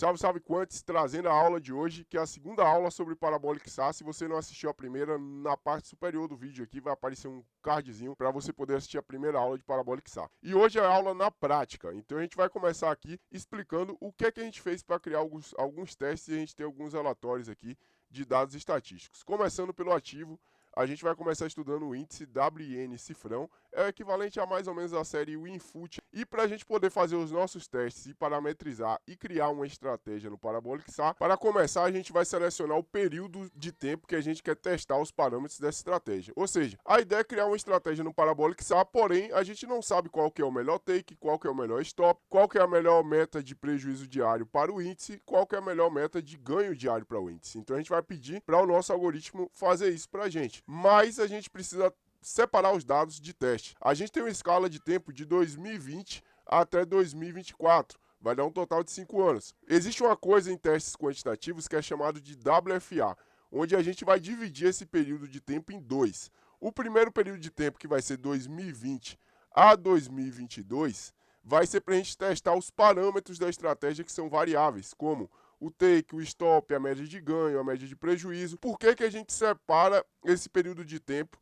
Salve, salve Quantes, trazendo a aula de hoje, que é a segunda aula sobre Parabolic SA. Se você não assistiu a primeira, na parte superior do vídeo aqui vai aparecer um cardzinho para você poder assistir a primeira aula de Parabolic SA. E hoje é a aula na prática, então a gente vai começar aqui explicando o que é que a gente fez para criar alguns testes e a gente tem alguns relatórios aqui de dados estatísticos. Começando pelo ativo, a gente vai começar estudando o índice WIN cifrão, é o equivalente a mais ou menos a série WinFoot. E para a gente poder fazer os nossos testes e parametrizar e criar uma estratégia no Parabolic SA, para começar a gente vai selecionar o período de tempo que a gente quer testar os parâmetros dessa estratégia. Ou seja, a ideia é criar uma estratégia no Parabolic SA, porém a gente não sabe qual que é o melhor take, qual que é o melhor stop, qual que é a melhor meta de prejuízo diário para o índice, qual que é a melhor meta de ganho diário para o índice. Então a gente vai pedir para o nosso algoritmo fazer isso para a gente. Mas a gente precisa separar os dados de teste. A gente tem uma escala de tempo de 2020 até 2024. Vai dar um total de 5 anos. Existe uma coisa em testes quantitativos que é chamado de WFA, onde a gente vai dividir esse período de tempo em dois. O primeiro período de tempo, que vai ser 2020 a 2022, vai ser para a gente testar os parâmetros da estratégia que são variáveis, como o take, o stop, a média de ganho, a média de prejuízo. Por que que a gente separa esse período de tempo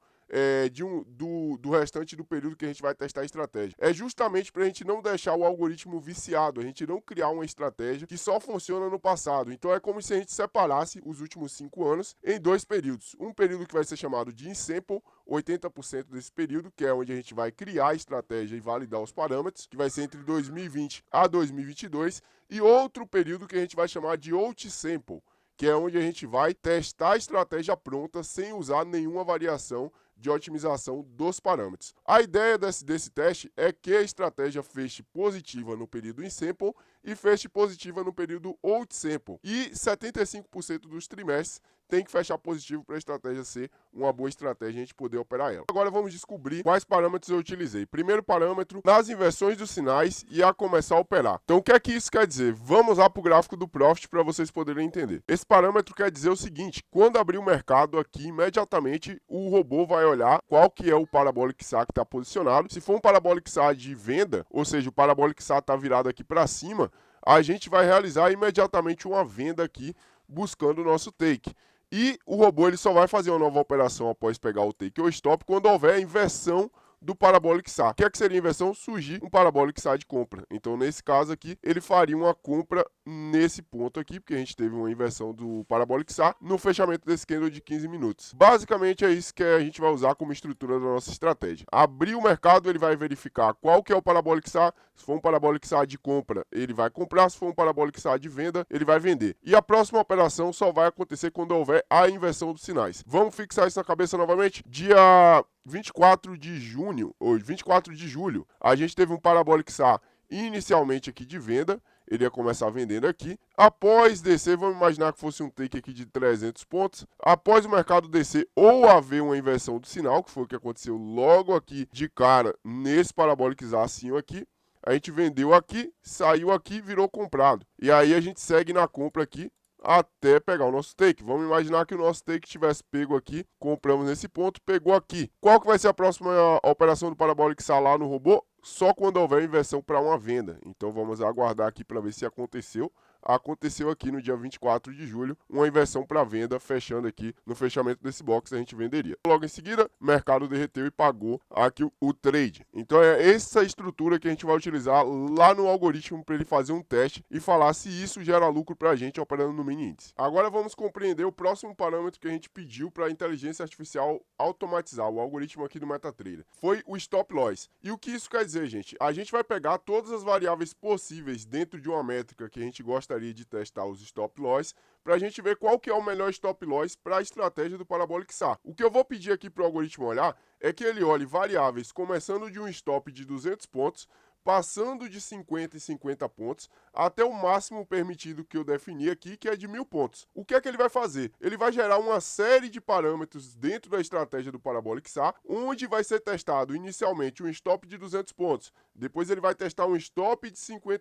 do restante do período que a gente vai testar a estratégia? É justamente para a gente não deixar o algoritmo viciado, a gente não criar uma estratégia que só funciona no passado. Então é como se a gente separasse os últimos 5 anos em dois períodos. Um período que vai ser chamado de in-sample, 80% desse período, que é onde a gente vai criar a estratégia e validar os parâmetros, que vai ser entre 2020 a 2022, e outro período que a gente vai chamar de out-sample, que é onde a gente vai testar a estratégia pronta sem usar nenhuma variação de otimização dos parâmetros. A ideia desse teste é que a estratégia feche positiva no período in-sample e feche positiva no período out-sample. E 75% dos trimestres tem que fechar positivo para a estratégia ser uma boa estratégia e a gente poder operar ela. Agora vamos descobrir quais parâmetros eu utilizei. Primeiro parâmetro, nas inversões dos sinais e a começar a operar. Então o que é que isso quer dizer? Vamos lá para o gráfico do Profit para vocês poderem entender. Esse parâmetro quer dizer o seguinte: quando abrir o mercado aqui, imediatamente o robô vai olhar qual que é o Parabolic SA que está posicionado. Se for um Parabolic SA de venda, ou seja, o Parabolic SA está virado aqui para cima, a gente vai realizar imediatamente uma venda aqui buscando o nosso take. E o robô ele só vai fazer uma nova operação após pegar o take ou stop quando houver inversão do Parabolic SA. O que é que seria inversão? Surgir um Parabolic SA de compra. Então, nesse caso aqui, ele faria uma compra nesse ponto aqui, porque a gente teve uma inversão do Parabolic SA no fechamento desse candle de 15 minutos. Basicamente, é isso que a gente vai usar como estrutura da nossa estratégia. Abrir o mercado, ele vai verificar qual que é o Parabolic SA. Se for um Parabolic SA de compra, ele vai comprar. Se for um Parabolic SA de venda, ele vai vender. E a próxima operação só vai acontecer quando houver a inversão dos sinais. Vamos fixar isso na cabeça novamente? Dia 24 de junho, ou 24 de julho, a gente teve um Parabolic SA inicialmente aqui de venda, ele ia começar vendendo aqui. Após descer, vamos imaginar que fosse um take aqui de 300 pontos. Após o mercado descer ou haver uma inversão do sinal, que foi o que aconteceu logo aqui de cara nesse Parabolic SA assim aqui, a gente vendeu aqui, saiu aqui, virou comprado. E aí a gente segue na compra aqui até pegar o nosso take. Vamos imaginar que o nosso take tivesse pego aqui, compramos nesse ponto, pegou aqui. Qual que vai ser a próxima operação do Parabolic SA lá no robô? Só quando houver inversão para uma venda. Então vamos aguardar aqui para ver se aconteceu. Aconteceu aqui no dia 24 de julho, uma inversão para venda, fechando aqui no fechamento desse box, a gente venderia. Logo em seguida, o mercado derreteu e pagou aqui o trade. Então é essa estrutura que a gente vai utilizar lá no algoritmo para ele fazer um teste e falar se isso gera lucro para a gente operando no mini índice. Agora vamos compreender o próximo parâmetro que a gente pediu para a inteligência artificial automatizar, o algoritmo aqui do MetaTrader. Foi o stop loss. E o que isso quer dizer, gente? A gente vai pegar todas as variáveis possíveis dentro de uma métrica que a gente gostaria de testar os stop loss, para a gente ver qual que é o melhor stop loss para a estratégia do Parabolic SA. O que eu vou pedir aqui para o algoritmo olhar é que ele olhe variáveis começando de um stop de 200 pontos, passando de 50 e 50 pontos, até o máximo permitido que eu defini aqui, que é de 1000 pontos. O que é que ele vai fazer? Ele vai gerar uma série de parâmetros dentro da estratégia do Parabolic SA, onde vai ser testado inicialmente um stop de 200 pontos, depois ele vai testar um stop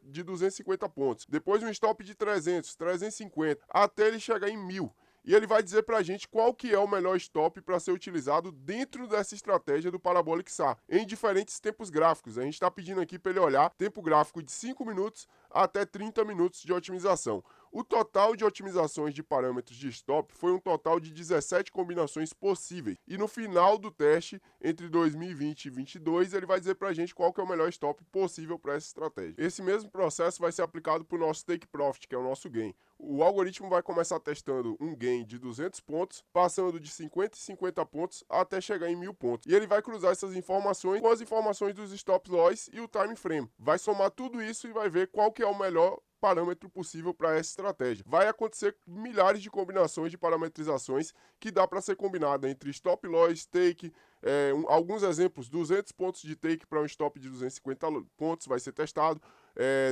de 250 pontos, depois um stop de 300, 350, até ele chegar em 1000. E ele vai dizer para a gente qual que é o melhor stop para ser utilizado dentro dessa estratégia do Parabolic SA, em diferentes tempos gráficos. A gente está pedindo aqui para ele olhar tempo gráfico de 5 minutos até 30 minutos de otimização. O total de otimizações de parâmetros de stop foi um total de 17 combinações possíveis. E no final do teste, entre 2020 e 2022, ele vai dizer para a gente qual que é o melhor stop possível para essa estratégia. Esse mesmo processo vai ser aplicado para o nosso take profit, que é o nosso gain. O algoritmo vai começar testando um gain de 200 pontos, passando de 50 e 50 pontos até chegar em 1000 pontos. E ele vai cruzar essas informações com as informações dos stop loss e o time frame. Vai somar tudo isso e vai ver qual que é o melhor parâmetro possível para essa estratégia. Vai acontecer milhares de combinações de parametrizações que dá para ser combinada entre stop loss, take, alguns exemplos, 200 pontos de take para um stop de 250 pontos vai ser testado,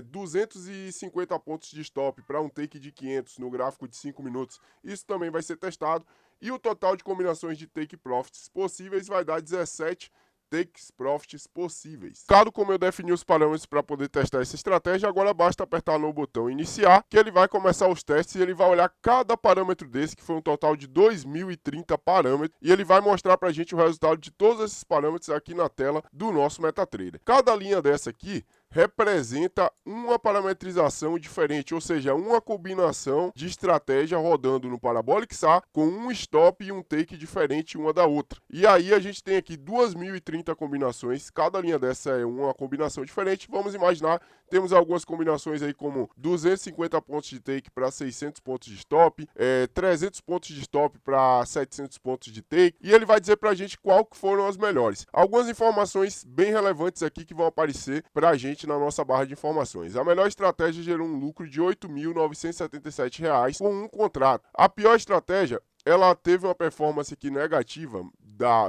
250 pontos de stop para um take de 500 no gráfico de 5 minutos, isso também vai ser testado, e o total de combinações de take profits possíveis vai dar 17 takes profits possíveis. Claro, como eu defini os parâmetros para poder testar essa estratégia, agora basta apertar no botão iniciar, que ele vai começar os testes e ele vai olhar cada parâmetro desse, que foi um total de 2030 parâmetros, e ele vai mostrar para a gente o resultado de todos esses parâmetros aqui na tela do nosso MetaTrader. Cada linha dessa aqui representa uma parametrização diferente, ou seja, uma combinação de estratégia rodando no Parabolic SAR com um stop e um take diferente uma da outra. E aí a gente tem aqui 2030 combinações, cada linha dessa é uma combinação diferente. Vamos imaginar, temos algumas combinações aí como 250 pontos de take para 600 pontos de stop, 300 pontos de stop para 700 pontos de take, e ele vai dizer para a gente qual que foram as melhores. Algumas informações bem relevantes aqui que vão aparecer para a gente na nossa barra de informações. A melhor estratégia gerou um lucro de R$ 8.977 com um contrato. A pior estratégia, ela teve uma performance aqui negativa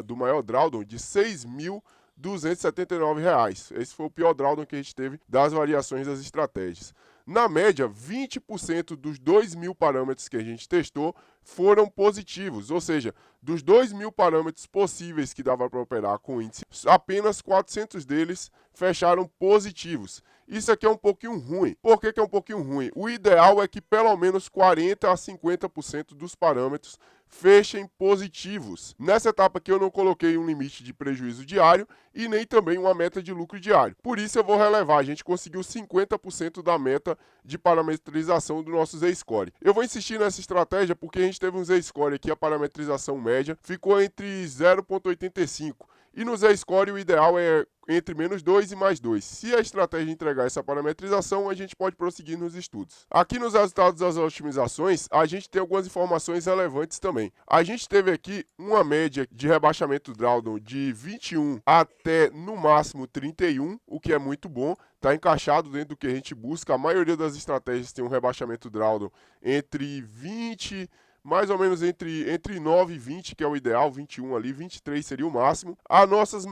do maior drawdown de R$ 6.279. Esse foi o pior drawdown que a gente teve das variações das estratégias. Na média, 20% dos 2.000 parâmetros que a gente testou foram positivos, ou seja, dos 2.000 parâmetros possíveis que dava para operar com o índice, apenas 400 deles fecharam positivos. Isso aqui é um pouquinho ruim. Por que é um pouquinho ruim? O ideal é que pelo menos 40 a 50% dos parâmetros fechem positivos. Nessa etapa aqui eu não coloquei um limite de prejuízo diário e nem também uma meta de lucro diário. Por isso eu vou relevar, a gente conseguiu 50% da meta de parametrização do nosso Z-Score. Eu vou insistir nessa estratégia porque a gente teve um Z-Score aqui, a parametrização média ficou entre 0,85. E no Z-Score o ideal é entre menos 2 e mais 2. Se a estratégia entregar essa parametrização, a gente pode prosseguir nos estudos. Aqui nos resultados das otimizações, a gente tem algumas informações relevantes também. A gente teve aqui uma média de rebaixamento drawdown de 21 até no máximo 31, o que é muito bom. Está encaixado dentro do que a gente busca. A maioria das estratégias tem um rebaixamento drawdown entre 20... mais ou menos entre 9 e 20, que é o ideal, 21 ali, 23 seria o máximo. As nossas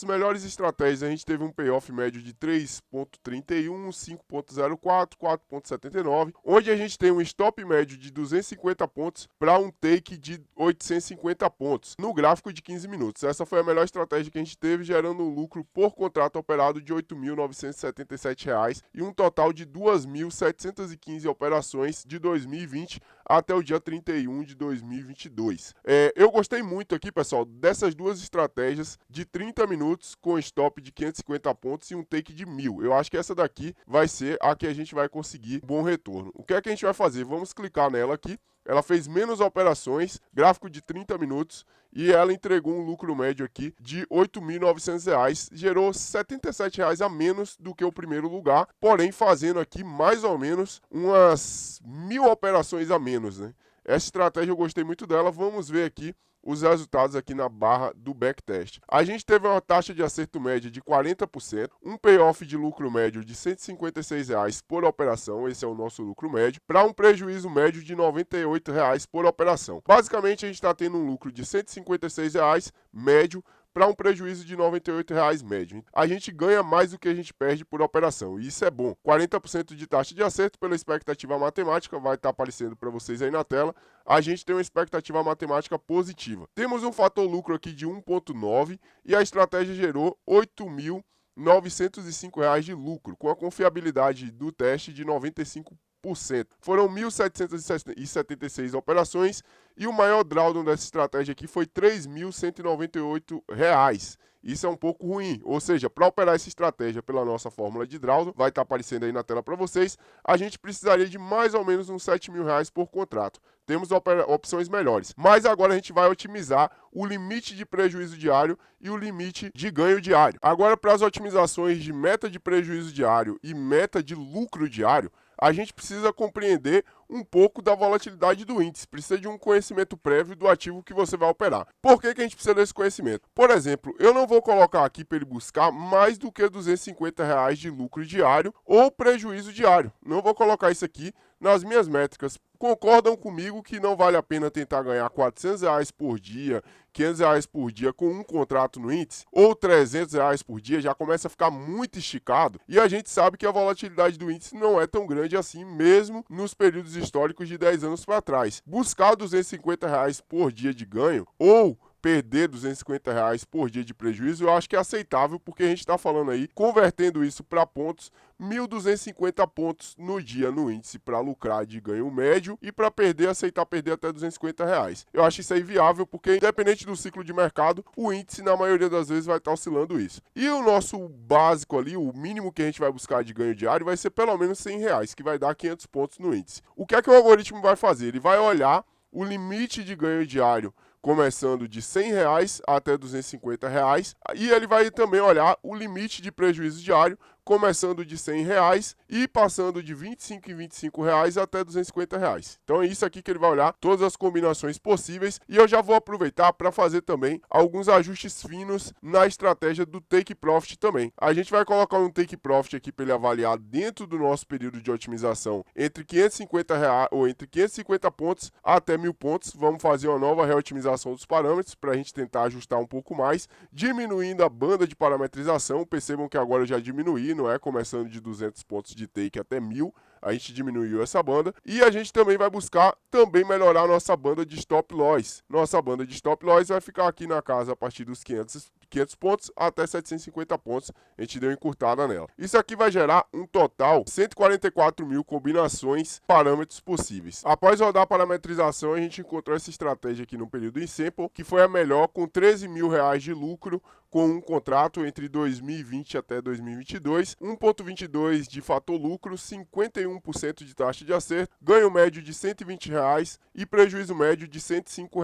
melhores estratégias, a gente teve um payoff médio de 3,31, 5,04, 4,79, onde a gente tem um stop médio de 250 pontos para um take de 850 pontos, no gráfico de 15 minutos. Essa foi a melhor estratégia que a gente teve, gerando um lucro por contrato operado de R$ 8.977 e um total de 2.715 operações de 2020 até o dia 31 de 2022. Eu gostei muito aqui, pessoal, dessas duas estratégias de 30 minutos com stop de 550 pontos e um take de 1.000. Eu acho que essa daqui vai ser a que a gente vai conseguir bom retorno. O que é que a gente vai fazer? Vamos clicar nela aqui. Ela fez menos operações, gráfico de 30 minutos, e ela entregou um lucro médio aqui de R$ 8.900, gerou R$ 77 a menos do que o primeiro lugar, porém fazendo aqui mais ou menos umas 1.000 operações a menos, né? Essa estratégia eu gostei muito dela. Vamos ver aqui os resultados aqui na barra do backtest. A gente teve uma taxa de acerto média de 40%, um payoff de lucro médio de R$ 156 por operação, esse é o nosso lucro médio, para um prejuízo médio de R$ 98 por operação. Basicamente, a gente está tendo um lucro de R$ 156 médio para um prejuízo de R$ 98 médio. A gente ganha mais do que a gente perde por operação, e isso é bom. 40% de taxa de acerto pela expectativa matemática, vai estar aparecendo para vocês aí na tela. A gente tem uma expectativa matemática positiva. Temos um fator lucro aqui de 1,9 e a estratégia gerou R$ 8.905 de lucro, com a confiabilidade do teste de 95%. Foram 1.776 operações e o maior drawdown dessa estratégia aqui foi R$ 3.198. Isso é um pouco ruim, ou seja, para operar essa estratégia pela nossa fórmula de drawdown, vai estar aparecendo aí na tela para vocês, a gente precisaria de mais ou menos uns R$ 7.000 por contrato. Temos opções melhores, mas agora a gente vai otimizar o limite de prejuízo diário e o limite de ganho diário. Agora, para as otimizações de meta de prejuízo diário e meta de lucro diário, a gente precisa compreender um pouco da volatilidade do índice, precisa de um conhecimento prévio do ativo que você vai operar. Por que a gente precisa desse conhecimento? Por exemplo, eu não vou colocar aqui para ele buscar mais do que R$ 250 de lucro diário ou prejuízo diário. Não vou colocar isso aqui nas minhas métricas. Concordam comigo que não vale a pena tentar ganhar R$ 400 por dia, R$ 500 por dia com um contrato no índice, ou R$ 300 por dia, já começa a ficar muito esticado, e a gente sabe que a volatilidade do índice não é tão grande assim, mesmo nos períodos históricos de 10 anos para trás. Buscar R$ 250 por dia de ganho, ou perder R$ 250 por dia de prejuízo, eu acho que é aceitável, porque a gente está falando aí, convertendo isso para pontos, 1.250 pontos no dia no índice para lucrar de ganho médio e para perder, aceitar perder até R$ 250. Eu acho isso aí viável, porque independente do ciclo de mercado, o índice na maioria das vezes vai estar oscilando isso. E o nosso básico ali, o mínimo que a gente vai buscar de ganho diário vai ser pelo menos R$ 100, que vai dar 500 pontos no índice. O que é que o algoritmo vai fazer? Ele vai olhar o limite de ganho diário começando de R$ 100 até R$ 250, e ele vai também olhar o limite de prejuízo diário, começando de R$ 100 e passando de R$ 25 em R$ 25 até R$ 250. Então é isso aqui que ele vai olhar, todas as combinações possíveis, e eu já vou aproveitar para fazer também alguns ajustes finos na estratégia do Take Profit também. A gente vai colocar um Take Profit aqui para ele avaliar dentro do nosso período de otimização entre R$ 550 ou entre 550 pontos até 1.000 pontos. Vamos fazer uma nova reotimização dos parâmetros para a gente tentar ajustar um pouco mais, diminuindo a banda de parametrização. Percebam que agora eu já diminuí, não é? Começando de 200 pontos de take até 1.000, a gente diminuiu essa banda. E a gente também vai buscar também melhorar a nossa banda de stop loss. Nossa banda de stop loss vai ficar aqui na casa a partir dos 500 pontos até 750 pontos. A gente deu encurtada nela. Isso aqui vai gerar um total de 144.000 combinações, parâmetros possíveis. Após rodar a parametrização, a gente encontrou essa estratégia aqui no período em sample, que foi a melhor, com R$ 13.000 de lucro, com um contrato entre 2020 até 2022, 1,22 de fator lucro, 51% de taxa de acerto, ganho médio de R$ 120 e prejuízo médio de R$ 105.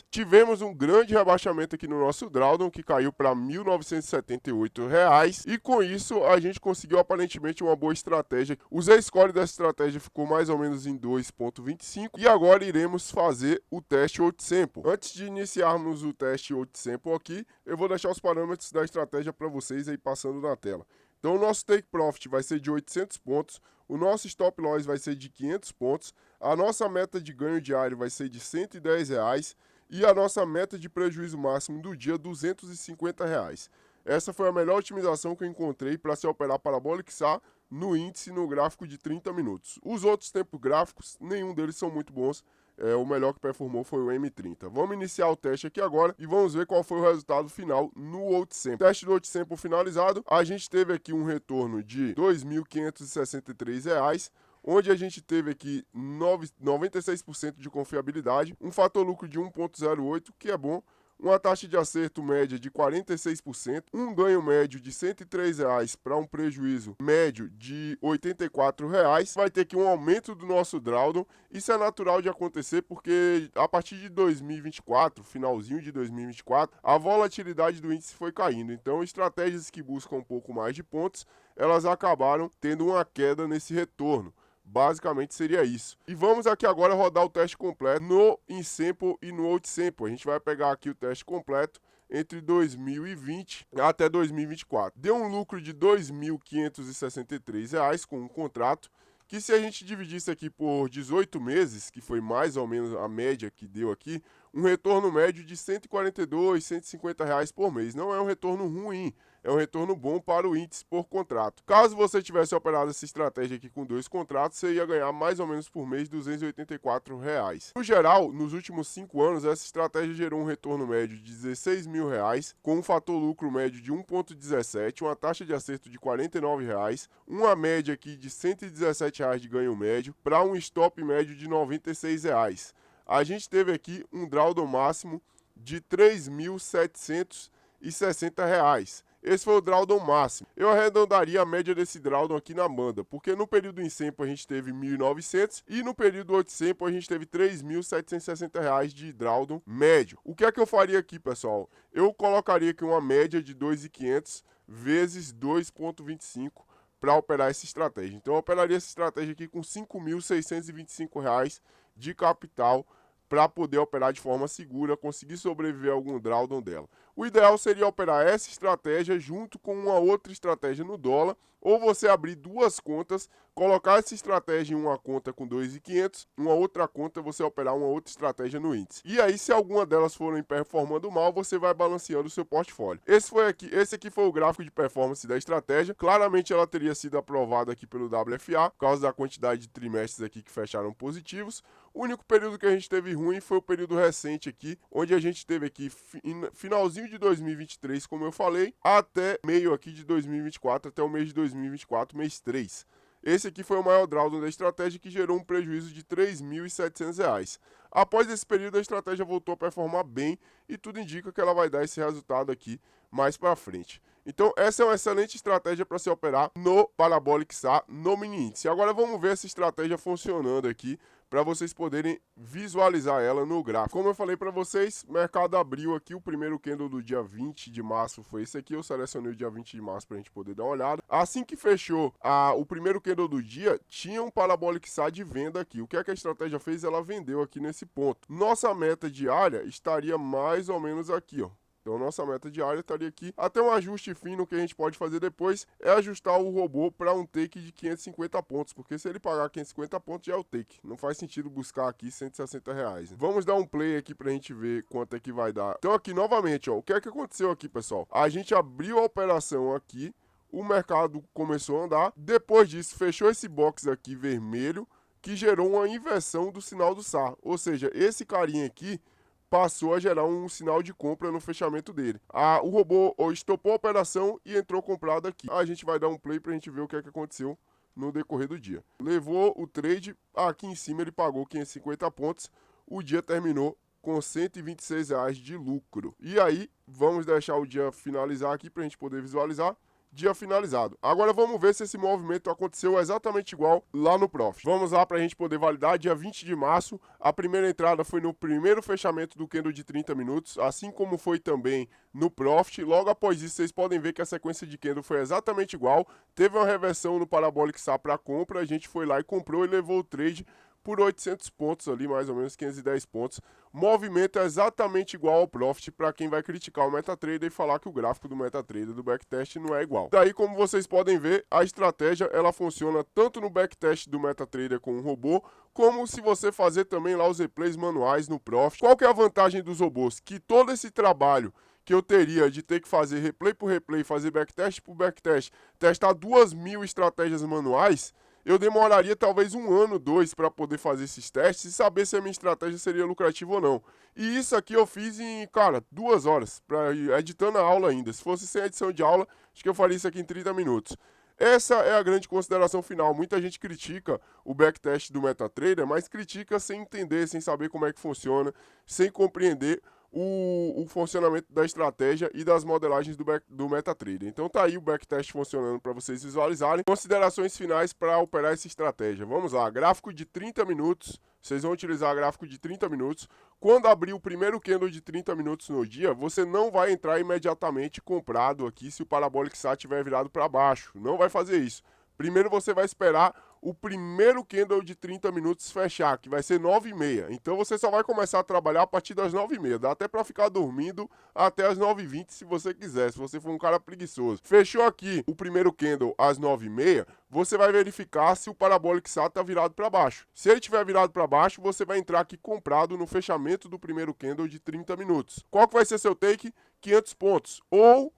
Tivemos um grande rebaixamento aqui no nosso drawdown, que caiu para R$ 1.978, e com isso a gente conseguiu aparentemente uma boa estratégia. O Z-score dessa estratégia ficou mais ou menos em 2,25, e agora iremos fazer o teste OutSample. Antes de iniciarmos o teste OutSample aqui, eu vou deixar os parâmetros da estratégia para vocês aí passando na tela. Então o nosso Take Profit vai ser de 800 pontos, o nosso Stop Loss vai ser de 500 pontos, a nossa meta de ganho diário vai ser de R$ 110 e a nossa meta de prejuízo máximo do dia R$ 250. Essa foi a melhor otimização que eu encontrei para se operar Parabolic SA no índice no gráfico de 30 minutos. Os outros tempos gráficos, nenhum deles são muito bons. O melhor que performou foi o M30. Vamos iniciar o teste aqui agora e vamos ver qual foi o resultado final no OutSample. Teste do OutSample finalizado, a gente teve aqui um retorno de R$ 2.563, onde a gente teve aqui 96% de confiabilidade, um fator lucro de 1,08, que é bom, uma taxa de acerto média de 46%, um ganho médio de R$ 103 para um prejuízo médio de R$ 84. Vai ter aqui um aumento do nosso drawdown. Isso é natural de acontecer porque a partir de 2024, finalzinho de 2024, a volatilidade do índice foi caindo. Então, estratégias que buscam um pouco mais de pontos, elas acabaram tendo uma queda nesse retorno. Basicamente seria isso. E vamos aqui agora rodar o teste completo no InSample e no OutSample. A gente vai pegar aqui o teste completo entre 2020 até 2024. Deu um lucro de R$ 2.563 com um contrato, que se a gente dividisse aqui por 18 meses, que foi mais ou menos a média que deu aqui, um retorno médio de R$ 142, R$ 150 por mês. Não é um retorno ruim, é um retorno bom para o índice por contrato. Caso você tivesse operado essa estratégia aqui com 2 contratos, você ia ganhar mais ou menos por mês R$ 284. No geral, nos últimos 5 anos, essa estratégia gerou um retorno médio de R$ 16 mil, com um fator lucro médio de 1,17, uma taxa de acerto de R$ 49, uma média aqui de R$ 117 de ganho médio, para um stop médio de R$ 96. A gente teve aqui um drawdown máximo de R$ 3.760. Esse foi o drawdown máximo. Eu arredondaria a média desse drawdown aqui na banda, porque no período em Sempo a gente teve 1.900 e no período 8 Sempo a gente teve R$ 3.760 de drawdown médio. O que é que eu faria aqui, pessoal? Eu colocaria aqui uma média de 2.500 vezes 2,25 para operar essa estratégia. Então eu operaria essa estratégia aqui com R$ 5.625 de capital para poder operar de forma segura, conseguir sobreviver a algum drawdown dela. O ideal seria operar essa estratégia junto com uma outra estratégia no dólar, ou você abrir 2 contas, colocar essa estratégia em uma conta com 2.500, uma outra conta você operar uma outra estratégia no índice. E aí, se alguma delas forem performando mal, você vai balanceando o seu portfólio. Esse aqui foi o gráfico de performance da estratégia. Claramente ela teria sido aprovada aqui pelo WFA, por causa da quantidade de trimestres aqui que fecharam positivos. O único período que a gente teve ruim foi o período recente aqui, onde a gente teve aqui finalzinho de 2023, como eu falei, até meio aqui de 2024, até o mês de 2024, mês 3. Esse aqui foi o maior drawdown da estratégia, que gerou um prejuízo de R$ 3.700. Após esse período, a estratégia voltou a performar bem e tudo indica que ela vai dar esse resultado aqui mais para frente. Então, essa é uma excelente estratégia para se operar no Parabolic SA, no mini índice. Agora vamos ver essa estratégia funcionando aqui, para vocês poderem visualizar ela no gráfico. Como eu falei para vocês, o mercado abriu aqui, o primeiro candle do dia 20 de março foi esse aqui, eu selecionei o dia 20 de março para a gente poder dar uma olhada. Assim que fechou o primeiro candle do dia, tinha um Parabolic SA de venda aqui. O que é que a estratégia fez? Ela vendeu aqui nesse ponto. Nossa meta diária estaria mais ou menos aqui, ó. Então, nossa meta diária estaria aqui. Até um ajuste fino que a gente pode fazer depois é ajustar o robô para um take de 550 pontos, porque se ele pagar 550 pontos já é o take. Não faz sentido buscar aqui R$ 160. Vamos dar um play aqui para a gente ver quanto é que vai dar. Então aqui, novamente, ó, o que é que aconteceu aqui, pessoal? A gente abriu a operação aqui, o mercado começou a andar. Depois disso, fechou esse box aqui vermelho, que gerou uma inversão do sinal do SAR. Ou seja, esse carinha aqui passou a gerar um sinal de compra no fechamento dele. O robô estopou a operação e entrou comprado aqui. A gente vai dar um play para a gente ver o que é que aconteceu no decorrer do dia. Levou o trade, aqui em cima ele pagou 550 pontos, o dia terminou com R$ 126 de lucro. E aí, vamos deixar o dia finalizar aqui para a gente poder visualizar. Dia finalizado. Agora vamos ver se esse movimento aconteceu exatamente igual lá no Profit. Vamos lá para a gente poder validar. Dia 20 de março, a primeira entrada foi no primeiro fechamento do candle de 30 minutos, assim como foi também no Profit. Logo após isso, vocês podem ver que a sequência de candle foi exatamente igual. Teve uma reversão no Parabolic SA para compra, a gente foi lá e comprou e levou o trade por 800 pontos ali, mais ou menos 510 pontos. Movimento é exatamente igual ao Profit para quem vai criticar o MetaTrader e falar que o gráfico do MetaTrader do backtest não é igual. Daí, como vocês podem ver, a estratégia ela funciona tanto no backtest do MetaTrader com o robô, como se você fazer também lá os replays manuais no Profit. Qual que é a vantagem dos robôs? Que todo esse trabalho que eu teria de ter que fazer replay por replay, fazer backtest por backtest, testar 2.000 estratégias manuais, eu demoraria talvez 1 ano, 2 para poder fazer esses testes e saber se a minha estratégia seria lucrativa ou não. E isso aqui eu fiz em, cara, 2 horas, editando a aula ainda. Se fosse sem edição de aula, acho que eu faria isso aqui em 30 minutos. Essa é a grande consideração final. Muita gente critica o backtest do MetaTrader, mas critica sem entender, sem saber como é que funciona, sem compreender o funcionamento da estratégia e das modelagens do MetaTrader. Então tá aí o backtest funcionando para vocês visualizarem. Considerações finais para operar essa estratégia. Vamos lá, gráfico de 30 minutos. Vocês vão utilizar gráfico de 30 minutos. Quando abrir o primeiro candle de 30 minutos no dia, você não vai entrar imediatamente comprado aqui se o Parabolic SA tiver virado para baixo. Não vai fazer isso. Primeiro você vai esperar o primeiro candle de 30 minutos fechar, que vai ser 9h30. Então você só vai começar a trabalhar a partir das 9h30. Dá até para ficar dormindo até as 9h20 se você quiser, se você for um cara preguiçoso. Fechou aqui o primeiro candle às 9h30, você vai verificar se o Parabolic SA está virado para baixo. Se ele estiver virado para baixo, você vai entrar aqui comprado no fechamento do primeiro candle de 30 minutos. Qual que vai ser seu take? 500 pontos. Ou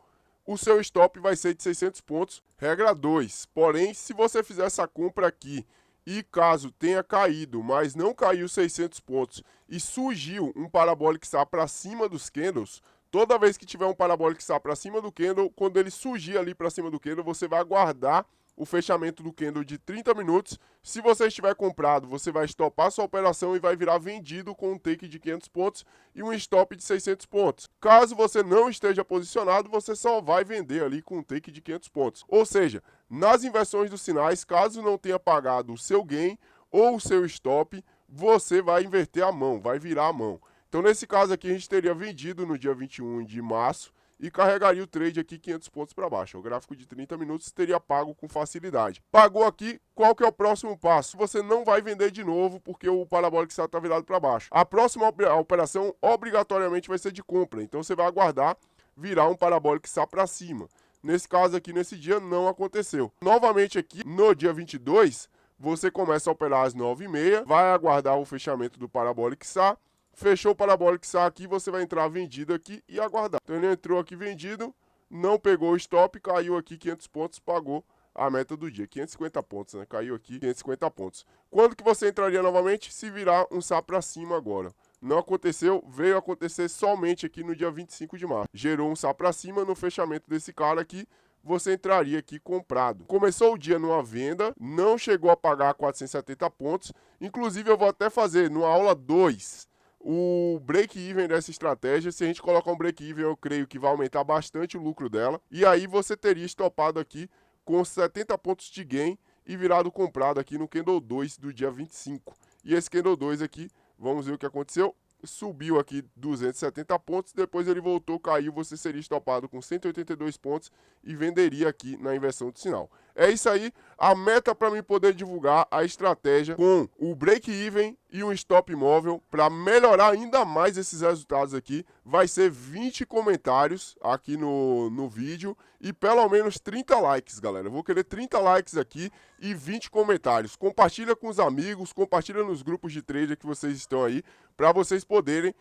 o seu stop vai ser de 600 pontos, regra 2. Porém, se você fizer essa compra aqui e caso tenha caído, mas não caiu 600 pontos e surgiu um Parabolic SA para cima dos candles, toda vez que tiver um Parabolic SA para cima do candle, quando ele surgir ali para cima do candle, você vai aguardar o fechamento do candle de 30 minutos. Se você estiver comprado, você vai stopar sua operação e vai virar vendido com um take de 500 pontos e um stop de 600 pontos. Caso você não esteja posicionado, você só vai vender ali com um take de 500 pontos. Ou seja, nas inversões dos sinais, caso não tenha pagado o seu gain ou o seu stop, você vai inverter a mão, vai virar a mão. Então nesse caso aqui a gente teria vendido no dia 21 de março, e carregaria o trade aqui 500 pontos para baixo. O gráfico de 30 minutos teria pago com facilidade. Pagou aqui, qual que é o próximo passo? Você não vai vender de novo porque o Parabolic está virado para baixo. A próxima operação obrigatoriamente vai ser de compra. Então você vai aguardar virar um Parabolic SA para cima. Nesse caso aqui, nesse dia, não aconteceu. Novamente aqui, no dia 22, você começa a operar às 9h30, vai aguardar o fechamento do Parabolic SA. Fechou o Parabolic SA aqui, você vai entrar vendido aqui e aguardar. Então ele entrou aqui vendido, não pegou o stop, caiu aqui 500 pontos, pagou a meta do dia. 550 pontos, né? Caiu aqui 550 pontos. Quando que você entraria novamente? Se virar um SA para cima agora. Não aconteceu, veio acontecer somente aqui no dia 25 de março. Gerou um SA para cima no fechamento desse cara aqui. Você entraria aqui comprado. Começou o dia numa venda, não chegou a pagar 470 pontos. Inclusive eu vou até fazer no aula 2 o break-even dessa estratégia. Se a gente colocar um break-even, eu creio que vai aumentar bastante o lucro dela. E aí você teria estopado aqui com 70 pontos de gain e virado comprado aqui no Candle 2 do dia 25. E esse Candle 2 aqui, vamos ver o que aconteceu. Subiu aqui 270 pontos, depois ele voltou, caiu, você seria estopado com 182 pontos e venderia aqui na inversão do sinal. É isso aí, a meta para mim poder divulgar a estratégia com o break-even e um stop móvel para melhorar ainda mais esses resultados aqui, vai ser 20 comentários aqui no vídeo e pelo menos 30 likes, galera. Eu vou querer 30 likes aqui e 20 comentários. Compartilha com os amigos, compartilha nos grupos de trader que vocês estão aí, para vocês poderem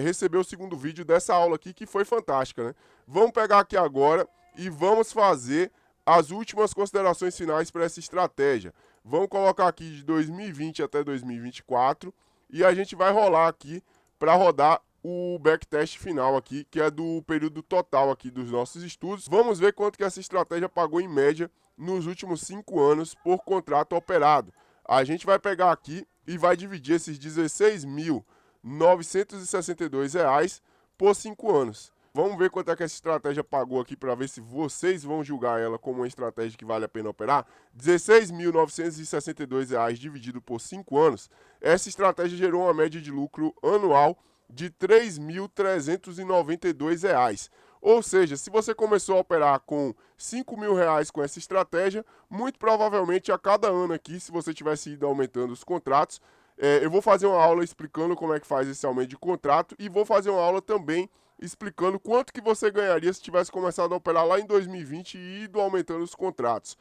receber o segundo vídeo dessa aula aqui, que foi fantástica, né? Vamos pegar aqui agora e vamos fazer as últimas considerações finais para essa estratégia. Vamos colocar aqui de 2020 até 2024 e a gente vai rolar aqui para rodar o backtest final aqui, que é do período total aqui dos nossos estudos. Vamos ver quanto que essa estratégia pagou em média nos últimos 5 anos por contrato operado. A gente vai pegar aqui e vai dividir esses R$16.962 por 5 anos. Vamos ver quanto é que essa estratégia pagou aqui para ver se vocês vão julgar ela como uma estratégia que vale a pena operar. R$16.962 dividido por 5 anos. Essa estratégia gerou uma média de lucro anual de R$3.392. Ou seja, se você começou a operar com R$5.000 com essa estratégia, muito provavelmente a cada ano aqui, se você tivesse ido aumentando os contratos, eu vou fazer uma aula explicando como é que faz esse aumento de contrato e vou fazer uma aula também explicando quanto que você ganharia se tivesse começado a operar lá em 2020 e ido aumentando os contratos.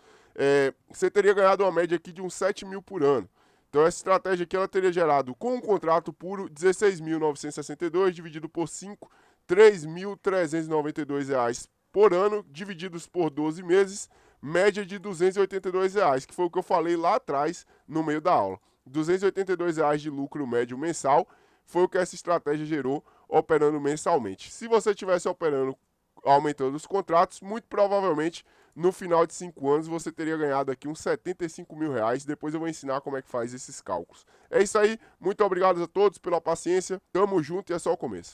Você teria ganhado uma média aqui de uns 7 mil por ano. Então essa estratégia aqui ela teria gerado com um contrato puro R$16.962 dividido por 5, R$3.392 por ano, divididos por 12 meses, média de R$282, que foi o que eu falei lá atrás no meio da aula. R$282 de lucro médio mensal foi o que essa estratégia gerou operando mensalmente. Se você estivesse operando aumentando os contratos, muito provavelmente no final de 5 anos você teria ganhado aqui uns R$75.000. Depois eu vou ensinar como é que faz esses cálculos. É isso aí, muito obrigado a todos pela paciência, tamo junto e é só o começo.